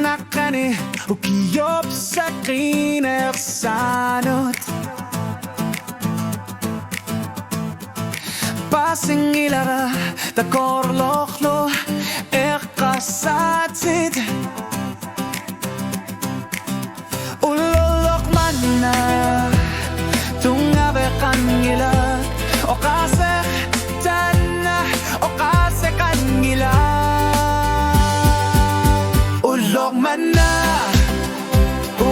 nakani ukiyop sa kinersanot Pasingilara da korloklo kasatid Ulolok man na tungabe kanila o kase tana o kase kanila Ulok man na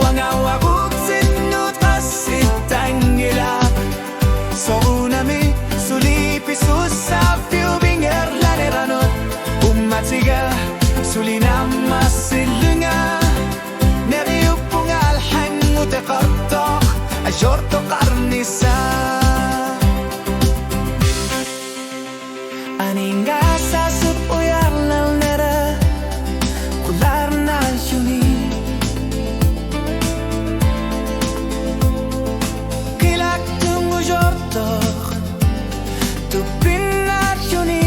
wangawaguk sinut kasitangila So unami sulipi susafyo binger laneranot Umatiga سولينا ما سلنا نريبو الحن متقطع أجرت قرني سا أنينغا ساسوب ويارنا النرا كلارنا الجوني كلاك تنغو جرتوخ تبين الجوني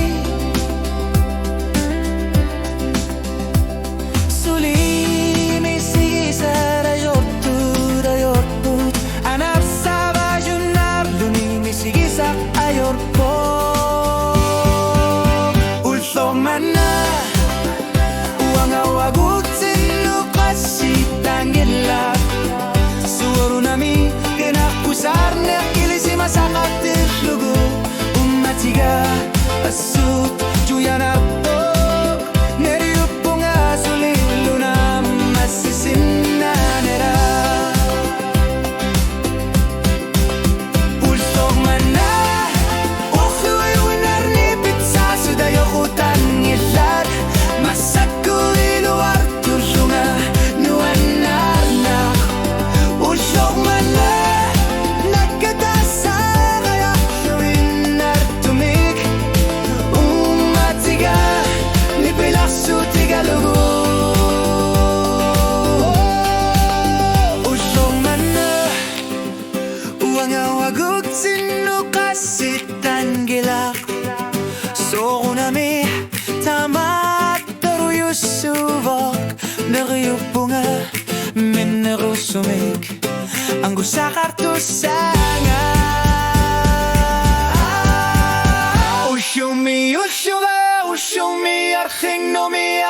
Asuk juyana po Neriupo nga sulilo na masisinanera Ulsog man na Ukhloy unarnipit sa sudayo kutan ngilat Masako iluar tulunga nuanarnak Ulsog man na nagkatasa kaya winartumik Sino kasi tanggilak So kunami tamat Pero yusubok Nariyupo nga Minarusumik Ang gusakar to sanga Ushumi, ushumi, ushumi Arching no mi